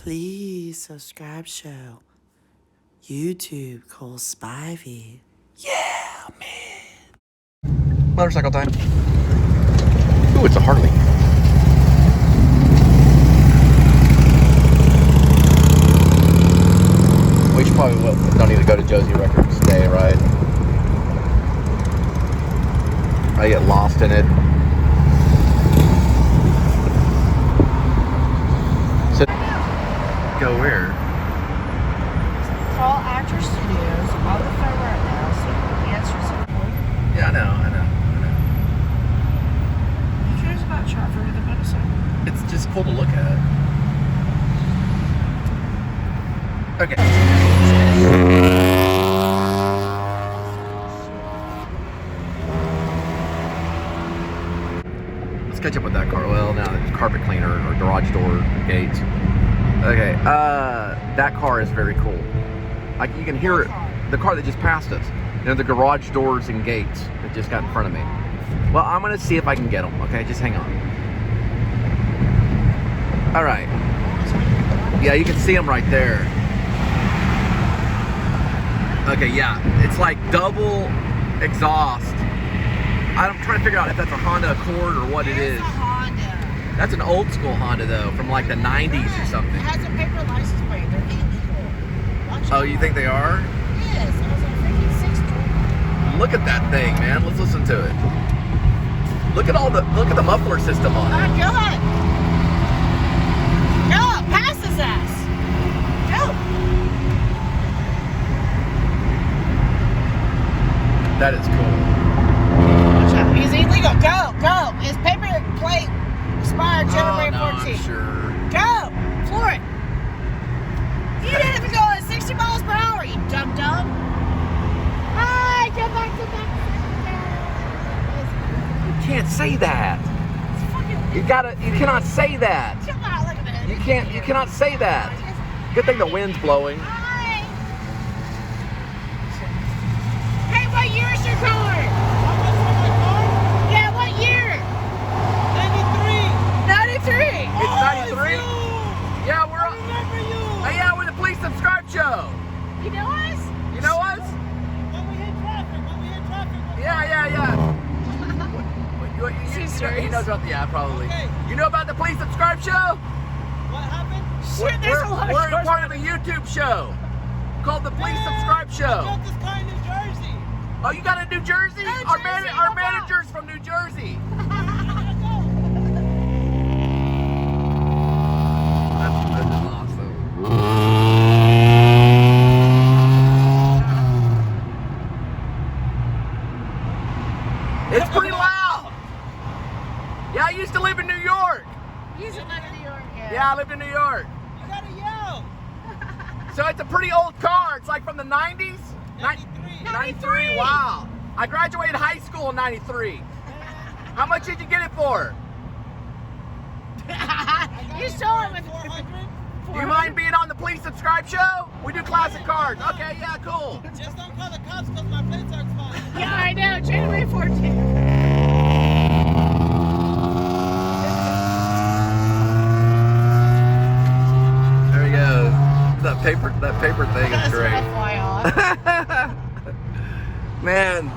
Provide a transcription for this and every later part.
Please subscribe show. YouTube Cole Spivey. Yeah, man. Motorcycle time. Ooh, it's a Harley. We should probably don't need to go to Josie Records today, right? I get lost in it. So, go where? Call Actor Studios on the phone right now so you can answer some questions. Yeah, I know. Who cares about traffic with a motorcycle? It's just cool to look at. Okay. Let's catch up with that car. Well, now it's carpet cleaner or garage door gates. Okay, that car is very cool. Like you can hear it. The car that just passed us. You know, the garage doors and gates that just got in front of me. Well, I'm gonna see if I can get them. Okay, just hang on. All right. Yeah, you can see them right there. Okay, yeah, it's like double exhaust. I'm trying to figure out if that's a Honda Accord or what it is. It's a Honda. That's an old school Honda though, from like the 90s or something. It has a paper license plate. They're illegal. Oh, you think they are? Yes, I was like freaking 60. Look at that thing, man. Let's listen to it. Look at the muffler system on it. Alright, go ahead. Go, pass his ass. Go. That is cool. Watch out. He's illegal. Go. His paper plate expired January 14th. I'm sure. Go. Floor it. You didn't even go at 60 miles per hour, you dumb. Hi, go back to back. You can't say that. You cannot say that. Come on, look at that. You cannot say that. Good thing the wind's blowing. Hi. Hey, what year is your car? Yeah, what year? 93. It's 93? Yeah, we're on. Yeah, we're the Police Subscribe Show. You know us? You know us? When we hit traffic. Yeah. He knows about the probably. Okay. You know about the Police Subscribe Show? What happened? Shit, there's a lot of We're cars. part of a YouTube show called the Police Subscribe I Show. got this car in New Jersey. Oh, you got a New Jersey? New Our Jersey, our no manager's from New Jersey. Gotta go. That's awesome. It's pretty loud. Yeah, I used to live in New York. You used to live in New York, Yeah, I lived in New York. You gotta yell. So it's a pretty old car. It's like from the 90s? 93. 93, wow. I graduated high school in 93. How much did you get it for? You saw it with 400. Do you mind being on the Police Subscribe Show? We do classic cars. Okay, yeah, cool. Just don't call the cops because my plates are expired. Yeah, I know. January 14th. There he goes. That paper thing is That's great. FYI. Man,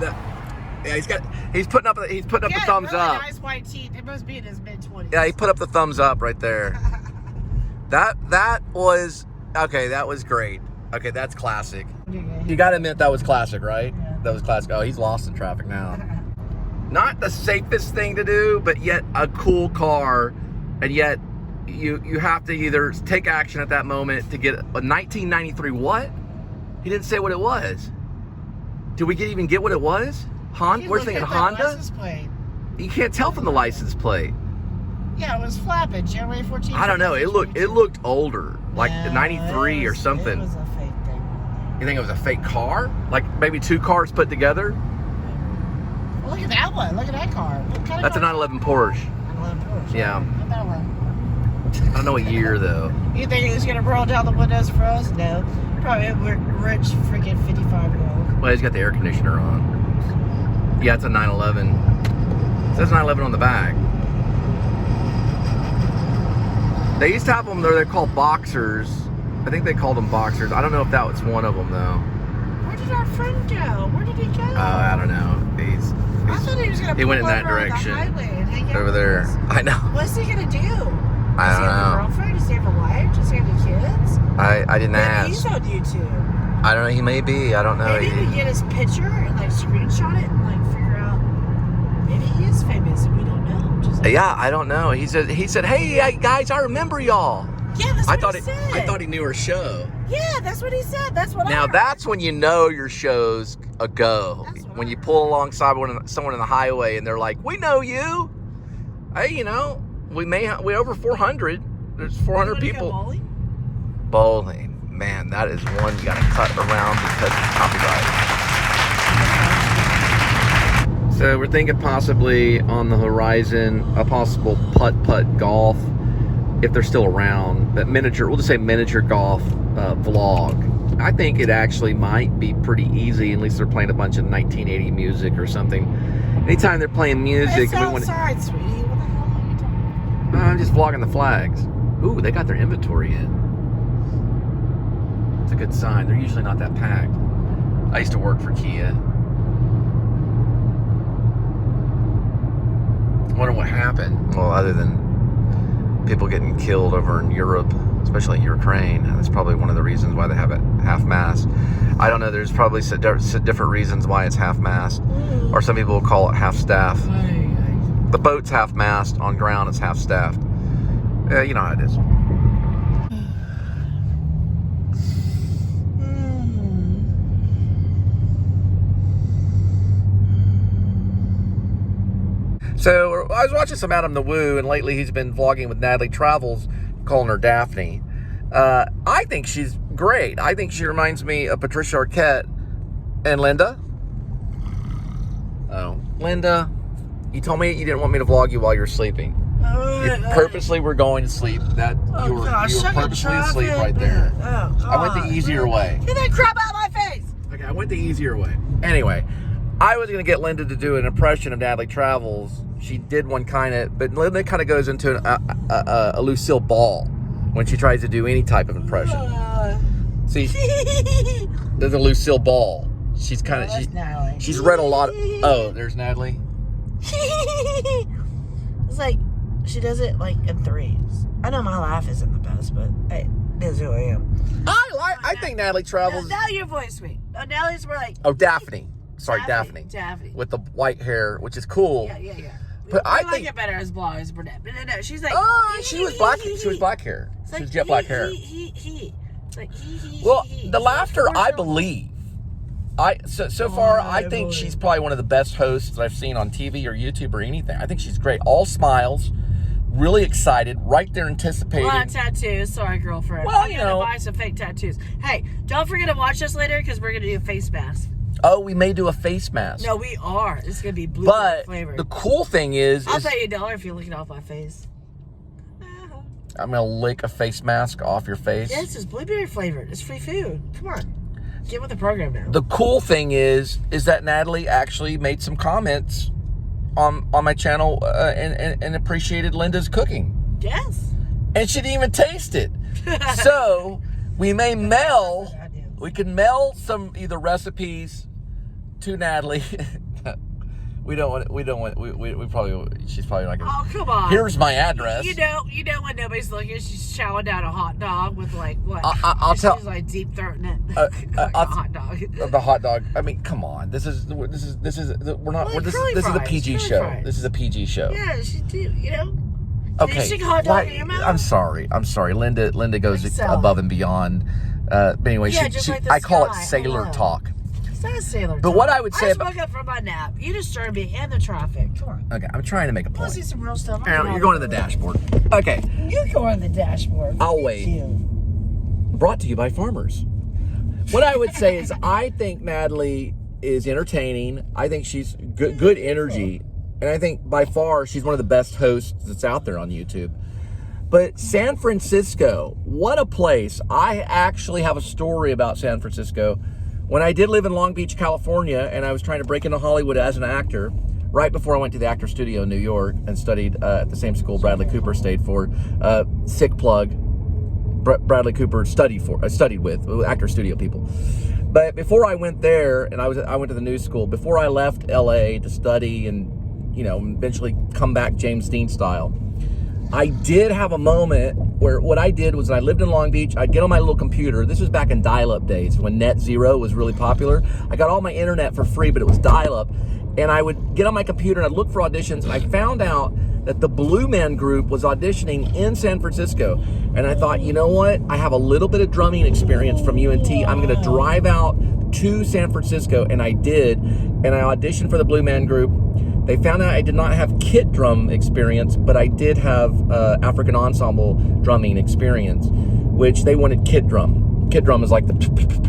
he's putting up the thumbs really up. Nice white teeth. It must be in his mid-20s. Yeah, he put up the thumbs up right there. That was okay. That was great. Okay, that's classic. You gotta admit that was classic, right? Yeah. That was classic. Oh, he's lost in traffic now. Not the safest thing to do, but yet a cool car, and yet you have to either take action at that moment to get a 1993 what? He didn't say what it was. Did we even get what it was? Honda? We're thinking Honda? License plate. You can't tell from the license plate. Yeah, it was flapping. January 14th. I don't know. It looked older, like No, 93 or It something. was a fake thing. You think it was a fake car? Like maybe two cars put together? Well, look at that one. Look at that car. What kind That's a of car? 911 Porsche. 911 Porsche. Yeah. Not that one. I don't know what year though. You think he was gonna roll down the windows for us? No. Probably a rich freaking 55-year-old. Well, he's got the air conditioner on. Yeah, it's a 911. It says 911 on the back. They used to have them there. They're called boxers. I think they called them boxers. I don't know if that was one of them though. Where did our friend go? Where did he go? I don't know. I thought he was gonna. He went in pull that over on the direction. highway and hang out Over with there. us. I know. What's he gonna do? I Does he don't have a know. girlfriend? Does he have a wife? Does he have any kids? I didn't Maybe ask. he's on YouTube. I don't know. He may be. I don't know. Maybe we get his picture and like screenshot it and like figure out. Maybe he is famous and we don't know. Just like, Yeah, I don't know. He said, "Hey guys, I remember y'all." yeah, that's what he said. I thought he knew her show. Yeah, that's what he said. That's what I Now heard. that's when you know your show's a go. That's what When I you heard. pull alongside someone in the highway and they're like, "We know you." Hey, we over 400. There's 400 You wanna go people. bowling? Bowling, man, that is one you gotta cut around because it's copyright. So we're thinking possibly on the horizon a possible putt golf, if they're still around. That miniature, we'll just say miniature golf vlog. I think it actually might be pretty easy. At least they're playing a bunch of 1980 music or something. Anytime they're playing music, It's and we want to. outside, sweetie. What the hell are you talking about? I'm just vlogging the flags. Ooh, they got their inventory in. It's a good sign. They're usually not that packed. I used to work for Kia. I wonder what happened. Well, other than people getting killed over in Europe, especially Ukraine. That's probably one of the reasons why they have it half-mast. I don't know. There's probably different reasons why it's half-mast. Or some people will call it half-staff. The boat's half-mast. On ground, it's half-staffed. You know how it is. So I was watching some Adam the Woo, and lately he's been vlogging with Natalie Travels, calling her Daphne. I think she's great. I think she reminds me of Patricia Arquette and Linda. Oh, Linda, you told me you didn't want me to vlog you while you're sleeping. You purposely were going to sleep. You were purposely asleep right there. I went the easier way. Get that crap out of my face! Okay, I went the easier way. Anyway, I was going to get Linda to do an impression of Natalie Travels. She did one kind of, but Linda kind of goes into a Lucille Ball when she tries to do any type of impression. See, there's a Lucille Ball. She's kind of, she's read a lot of, oh, there's Natalie. It's like, she does it like in threes. I know my laugh isn't the best, but hey, this is who I am. I think Natalie Travels. Now your voice sweet. Oh, Natalie's more like. Oh, Daphne. Sorry, Daphne. Daphne. With the white hair, which is cool. Yeah. But I like think it better as blonde, as brunette. But no, she's like. she was black. She was black hair. It's She like was jet black hair. It's like Well, the laughter, I believe. So far, I think she's probably one of the best hosts that I've seen on TV or YouTube or anything. I think she's great. All smiles, really excited, right there anticipating. A lot of tattoos. Sorry, girlfriend. Well, I'm gonna buy some fake tattoos. Hey, don't forget to watch us later because we're gonna do a face mask. Oh, we may do a face mask. No, we are. It's gonna be blueberry flavored. The cool thing is, I'll pay you $1 if you lick it off my face. I'm gonna lick a face mask off your face. Yeah, it's just blueberry flavored. It's free food. Come on, get with the program now. The cool thing is that Natalie actually made some comments on my channel and appreciated Linda's cooking. Yes. And she didn't even taste it. So we may mail. We can mail some either recipes to Natalie. We probably, she's probably not gonna. Oh, come on. Here's my address. You know when nobody's looking, she's chowing down a hot dog with like what? I'll tell. She's like deep throating it. Like a hot dog. The hot dog. I mean, come on. This is we're not. Like this curly is a fries, PG curly show. fries. This is a PG show. Yeah, she do. You know. Okay. Did you stick a hot dog in your mouth? I'm sorry. Linda goes Like so. above and beyond. But anyway, Yeah, just like the I call it sky. sailor Hello. talk. It's not a sailor. But what I would say I just woke up from my nap. You disturbed me and the traffic. Come on. Okay, I'm trying to make a I want to see point. some real stuff. Aaron, you're going to the dashboard. Okay. You go on the dashboard. I'll wait. Thank you. Brought to you by Farmers. What I would say is I think Natalie is entertaining. I think she's good energy. And I think by far she's one of the best hosts that's out there on YouTube. But San Francisco, what a place. I actually have a story about San Francisco. When I did live in Long Beach, California, and I was trying to break into Hollywood as an actor, right before I went to the actor studio in New York and studied at the same school Bradley Cooper stayed for. Sick plug. Bradley Cooper studied with actor studio people. But before I went there, and I went to the new school, before I left LA to study and, you know, eventually come back James Dean style, I did have a moment where what I did was I lived in Long Beach. I'd get on my little computer. This was back in dial-up days when Net Zero was really popular. I got all my internet for free, but it was dial-up. And I would get on my computer and I'd look for auditions, and I found out that the Blue Man Group was auditioning in San Francisco. And I thought, you know what? I have a little bit of drumming experience from UNT. I'm going to drive out to San Francisco, and I did. And I auditioned for the Blue Man Group. They found out I did not have kit drum experience, but I did have African ensemble drumming experience, which they wanted kit drum. Kit drum is like the,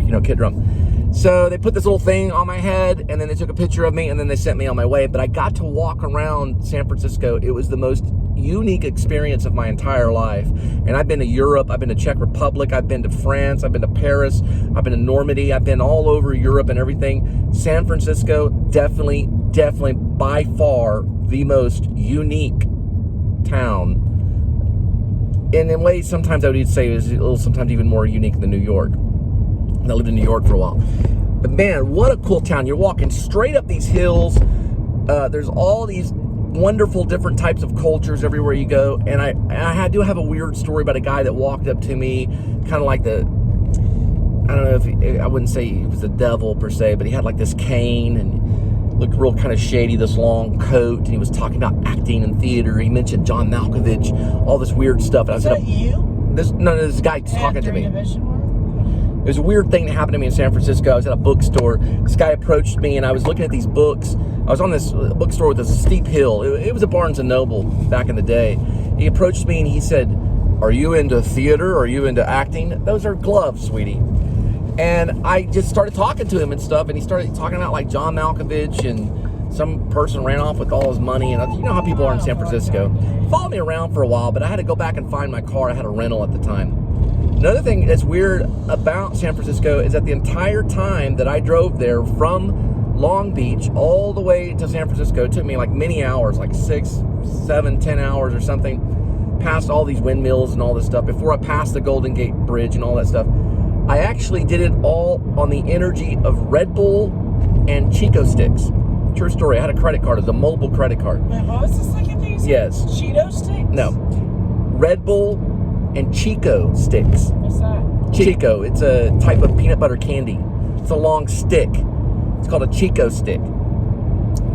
you know, kit drum. So they put this little thing on my head, and then they took a picture of me, and then they sent me on my way. But I got to walk around San Francisco. It was the most unique experience of my entire life. And I've been to Europe, I've been to Czech Republic, I've been to France, I've been to Paris, I've been to Normandy, I've been all over Europe and everything. San Francisco, definitely by far the most unique town. And in ways, sometimes I would say it was a little, sometimes even more unique than New York. And I lived in New York for a while. But man, what a cool town. You're walking straight up these hills. There's all these wonderful different types of cultures everywhere you go. And I do have a weird story about a guy that walked up to me, kind of like the, I don't know if I wouldn't say he was the devil per se, but he had like this cane and looked real kind of shady, this long coat, and he was talking about acting and theater. He mentioned John Malkovich, all this weird stuff. And Is that you? This guy talking to me. It was a weird thing that happened to me in San Francisco. I was at a bookstore. This guy approached me, and I was looking at these books. I was on this bookstore with a steep hill. It was a Barnes & Noble back in the day. He approached me, and he said, "Are you into theater? Are you into acting?" "Those are gloves, sweetie." And I just started talking to him and stuff, and he started talking about like John Malkovich, and some person ran off with all his money, and you know how people are in San Francisco. He followed me around for a while, but I had to go back and find my car. I had a rental at the time. Another thing that's weird about San Francisco is that the entire time that I drove there from Long Beach all the way to San Francisco, it took me like many hours, like 6, 7, 10 hours or something, past all these windmills and all this stuff, before I passed the Golden Gate Bridge and all that stuff. I actually did it all on the energy of Red Bull and Chico sticks. True story. I had a credit card. It was a mobile credit card. Wait, what was the second thing you said? Yes. Cheeto sticks? No. Red Bull and Chico sticks. What's that? Chico. It's a type of peanut butter candy. It's a long stick. It's called a Chico stick.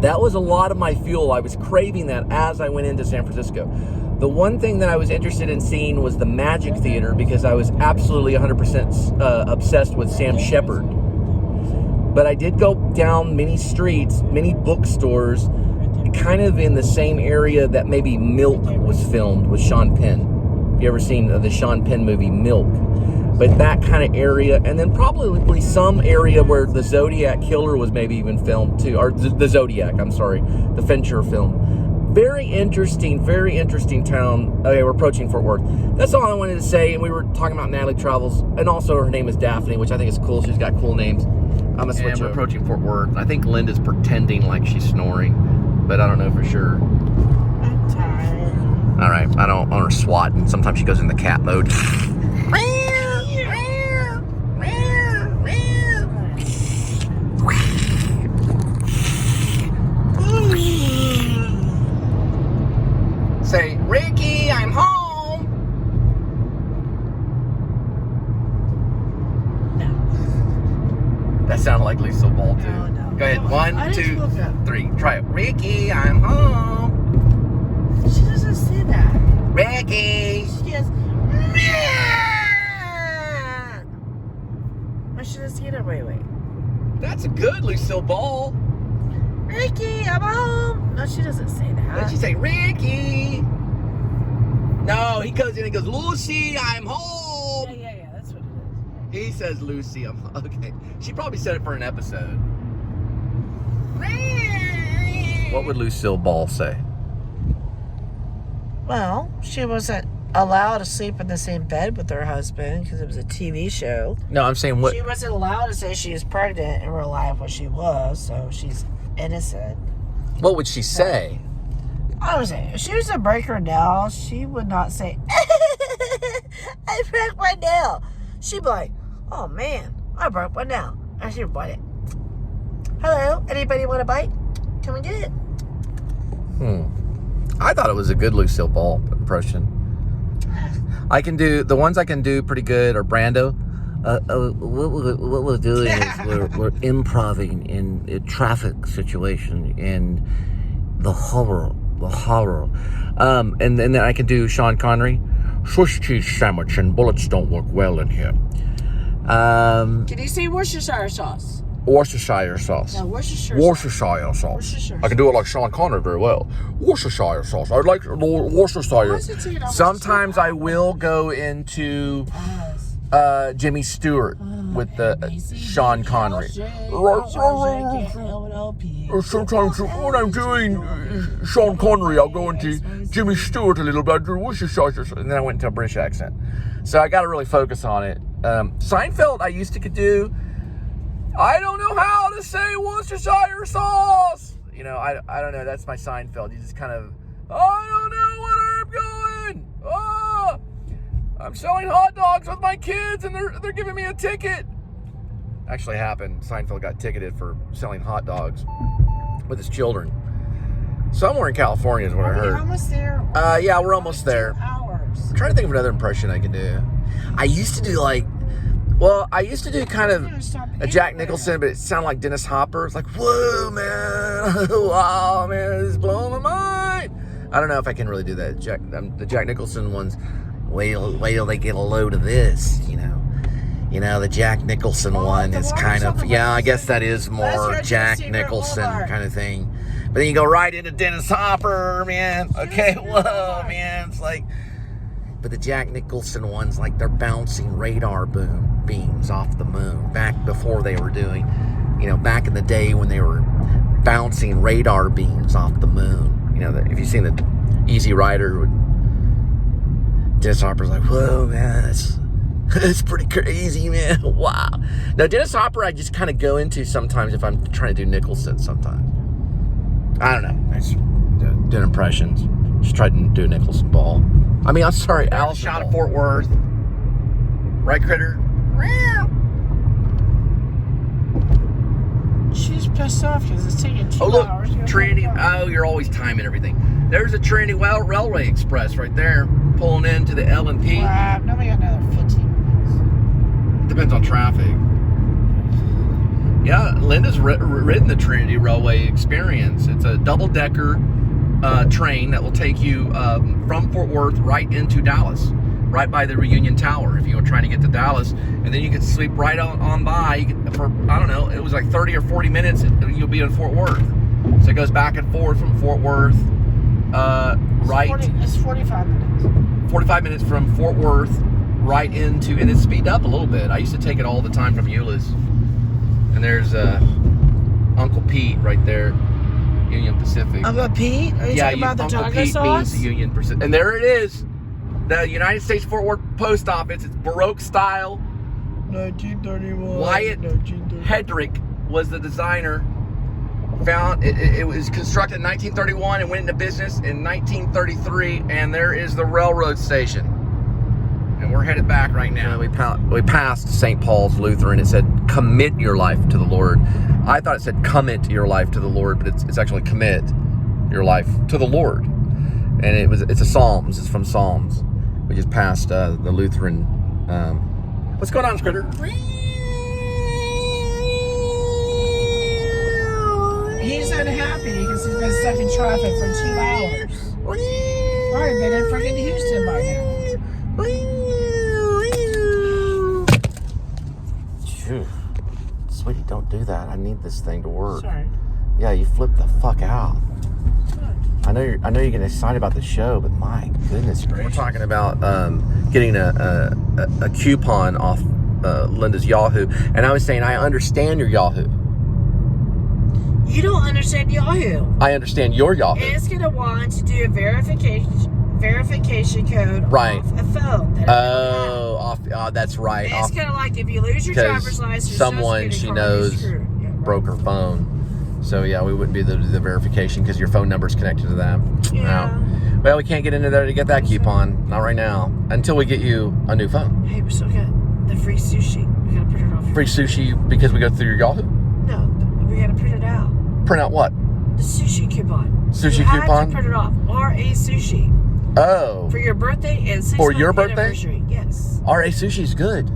That was a lot of my fuel. I was craving that as I went into San Francisco. The one thing that I was interested in seeing was the Magic Theater, because I was absolutely 100% obsessed with Sam Shepard. But I did go down many streets, many bookstores, kind of in the same area that maybe Milk was filmed with Sean Penn. Have you ever seen the Sean Penn movie Milk? But that kind of area, and then probably some area where the Zodiac Killer was maybe even filmed too, or the Zodiac, I'm sorry, the Fincher film. Very interesting town. Okay, we're approaching Fort Worth. That's all I wanted to say. And we were talking about Natalie Travels, and also her name is Daphne, which I think is cool. She's got cool names. I'm gonna switch over. We're approaching Fort Worth. I think Linda's pretending like she's snoring, but I don't know for sure. I'm tired. All right, I don't want her swatting. Sometimes she goes in the cat mode. Say, "Ricky, I'm home." No. That sounded like Lucille Ball too. No. Go ahead. I 1, didn't 2, look up. 3. Try it. "Ricky, I'm home." She doesn't say that. "Ricky." She goes, "Meow." I should have seen her. Wait. That's a good Lucille Ball. Ricky, I'm home. No, she doesn't say that. Then she say, "Ricky." No, he goes in and goes, "Lucy, I'm home." Yeah, that's what it He says, "Lucy, I'm home." Okay. She probably said it for an episode. What would Lucille Ball say? is. Well, she wasn't allowed to sleep in the same bed with her husband because it was a TV show. No, I'm saying what. She wasn't allowed to say she was pregnant in real life, what she was, so she's innocent. What would she say? I would say, if she was to break her nail, she would not say, I broke my nail. She'd be like, oh man, I broke my nail. And she'd bite it. Hello, anybody want a bite? Come and get it. I thought it was a good Lucille Ball impression. I can do, the ones I can do pretty good are Brando. What we're doing is we're improving in a traffic situation in the horror. And then I can do Sean Connery. Swiss cheese sandwich and bullets don't work well in here. Can you say Worcestershire sauce? Worcestershire sauce. No, Worcestershire sauce. I can do it like Sean Connery very well. Worcestershire sauce. I like Worcestershire. Sometimes I will go into Jimmy Stewart with the Sean Connery. Sometimes when I'm doing Sean Connery, I'll go into Jimmy Stewart a little bit, Worcestershire, and then I went into a British accent. So I got to really focus on it. Seinfeld, I used to could do. I don't know how to say Worcestershire sauce. You know, I don't know. That's my Seinfeld. You just kind of, I don't know where I'm going. Oh, I'm selling hot dogs with my kids, and they're giving me a ticket. Actually happened. Seinfeld got ticketed for selling hot dogs with his children. Somewhere in California is what I heard. Almost there. Yeah, we're almost there. 2 hours. I'm trying to think of another impression I can do. I used to do kind of a Jack Nicholson, but it sounded like Dennis Hopper. It's like, whoa, man. Wow, man, this is blowing my mind. I don't know if I can really do that. The Jack Nicholson ones, wait till they get a load of this, you know. You know, the Jack Nicholson one is kind of, yeah, I guess that is more Jack Nicholson kind of thing. But then you go right into Dennis Hopper, man. Okay, whoa, man. It's like, but the Jack Nicholson ones, like they're bouncing radar beams off the moon. Back before they were doing, you know, back in the day when they were bouncing radar beams off the moon. You know, if you've seen the Easy Rider, Dennis Hopper's like, whoa, man, it's pretty crazy, man. Wow. Now, Dennis Hopper, I just kind of go into sometimes if I'm trying to do Nicholson sometimes. I don't know. I just doing impressions. Just tried to do a Nicholson Ball. I mean, I'm sorry, Al shot of Fort Worth. Right, Critter? She's pissed off because it's taking 2 hours. Oh, look, Trinity. Oh, you're always timing everything. There's a Trinity Railway Express right there, pulling into the L&P. Wow, nobody got another 15 minutes. Depends on traffic. Yeah, Linda's ridden the Trinity Railway Experience. It's a double-decker train that will take you from Fort Worth right into Dallas, right by the Reunion Tower if you were trying to get to Dallas. And then you could sleep right on by for, I don't know, it was like 30 or 40 minutes, you'll be in Fort Worth. So it goes back and forth from Fort Worth, It's 45 minutes. 45 minutes from Fort Worth right into, and it's speed up a little bit. I used to take it all the time from Euless. And there's Uncle Pete right there, Union Pacific. Uncle Pete? Are you talking about the Uncle taco Pete sauce? means the Union Pacific. And there it is. The United States Fort Worth Post Office. It's Baroque style. 1931. Wyatt Hedrick was the designer. It was constructed in 1931 and went into business in 1933. And there is the railroad station. And we're headed back right now. We passed St. Paul's Lutheran. It said, commit your life to the Lord. I thought it said, commit your life to the Lord, but it's actually commit your life to the Lord. And it's a Psalms. It's from Psalms. We just passed the Lutheran. What's going on, Critter? He's unhappy because he's been stuck in traffic for 2 hours. Probably been in freaking Houston by now. Phew. Sweetie, don't do that. I need this thing to work. Sorry. Yeah, you flipped the fuck out. I know you're getting excited about the show, but my goodness gracious. We're talking about getting a coupon off Linda's Yahoo, and I was saying I understand your Yahoo. You don't understand Yahoo. I understand your Yahoo. It's going to want to do a verification code right. off a phone. That's right. It's kind of like if you lose your driver's license, someone she knows broke her phone. So yeah, we wouldn't be able to do the verification because your phone number is connected to that. Yeah. Well, we can't get into there to get that coupon. Not right now. Until we get you a new phone. Hey, we still got the free sushi. We gotta print it off. Free sushi because we go through your Yahoo? No, we gotta print it out. Print out what? The sushi coupon. Sushi you had coupon? to print it off. R.A. Sushi. Oh. For your birthday and 6 For your month birthday? anniversary. Yes. RA Sushi's good.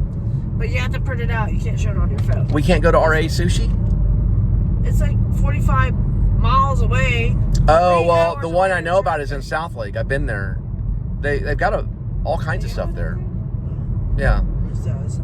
But you have to print it out. You can't show it on your phone. We can't go to RA Sushi? It's like 45 miles away. Oh, 3 well, hours the one away I know about is in South Lake. I've been there. They've got all kinds of stuff there. Yeah. It does.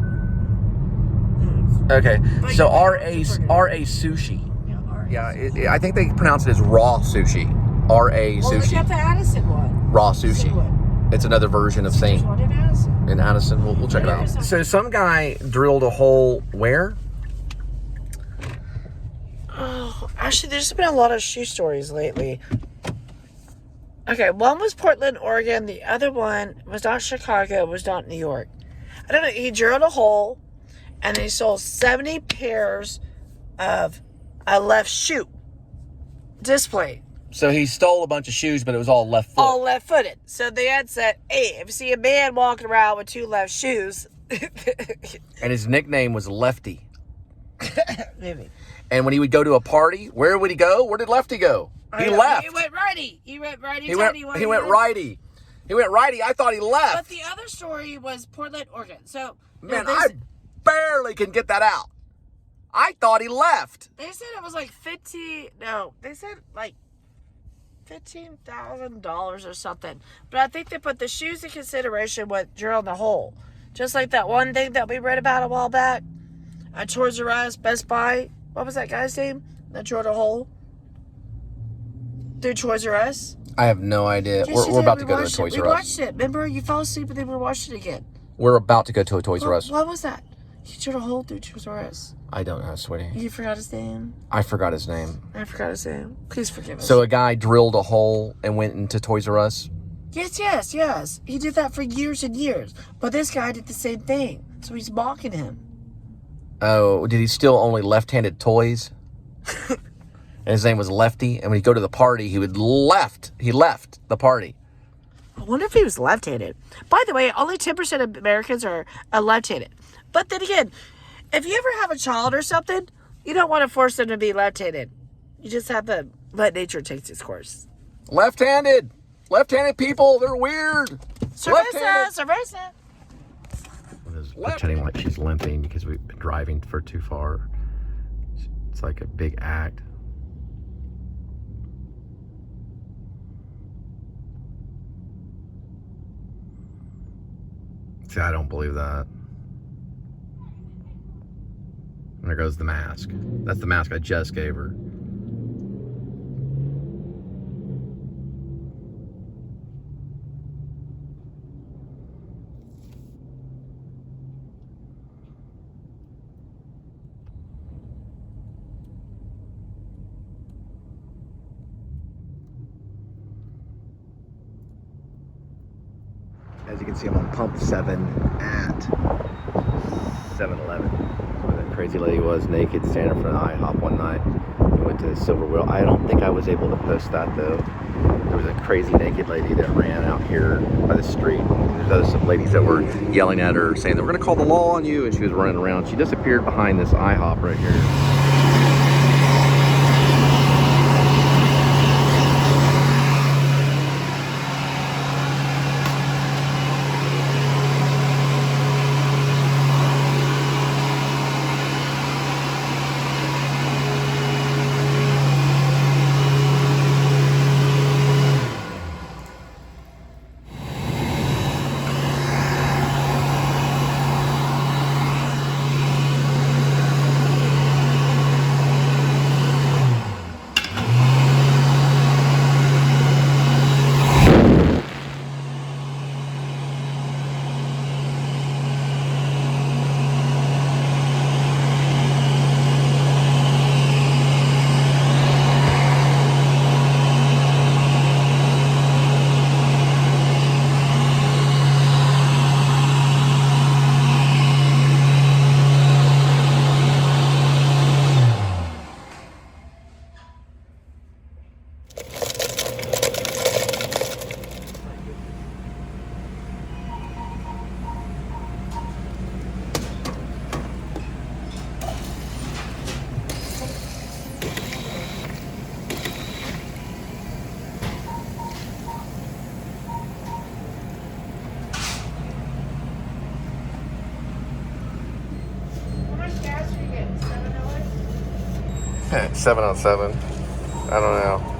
Okay. But So you RA have to print it out. Sushi. Yeah, R.A. Yeah, I think they pronounce it as raw sushi. RA Well, they Sushi. got the Addison one. Raw Addison sushi. one. It's another version of There's Saint one in Addison. in Addison. We'll check it out. So some guy drilled a hole where? Oh, actually, there's been a lot of shoe stories lately. Okay, one was Portland, Oregon. The other one was not Chicago. It was not New York. I don't know. He drilled a hole, and he sold 70 pairs of a left shoe display. So he stole a bunch of shoes, but it was all left foot. All left-footed. So they had said, hey, if you see a man walking around with 2 left shoes... And his nickname was Lefty. Maybe. And when he would go to a party, where would he go? Where did Lefty go? He left. He went righty. He went righty. He went righty. He went righty. I thought he left. But the other story was Portland, Oregon. So, Man, I barely can get that out. I thought he left. they said it was like they said like $15,000 or something. But I think they put the shoes in consideration with drilling the hole. Just like that one thing that we read about a while back at Toys R Us, Best Buy. What was that guy's name that drilled a hole through Toys R Us? I have no idea. Yes, We're about to go to a Toys We R Us. watched it. Remember, you fell asleep and then we watched it again. We're about to go to a Toys R Us. What was that? He drilled a hole through Toys R Us. I don't know, sweetie. You forgot his name? I forgot his name. I forgot his name. Please forgive us. So a guy drilled a hole and went into Toys R Us. Yes. He did that for years and years. But this guy did the same thing. So he's mocking him. Oh, did he steal only left-handed toys? And his name was Lefty. And when he'd go to the party, he left the party. I wonder if he was left-handed. By the way, only 10% of Americans are left-handed. But then again, if you ever have a child or something, you don't want to force them to be left-handed. You just have to let nature take its course. Left-handed people, they're weird. Cerveza. Pretending like she's limping because we've been driving for too far. It's like a big act. See, I don't believe that. And there goes the mask. That's the mask I just gave her. As you can see, I'm on pump 7 at 7-Eleven. Where that crazy lady was naked standing in front of IHOP one night. We went to Silver Wheel. I don't think I was able to post that though. There was a crazy naked lady that ran out here by the street. There's some ladies that were yelling at her saying that we're going to call the law on you, and she was running around. She disappeared behind this IHOP right here. 7 on 7. I don't know.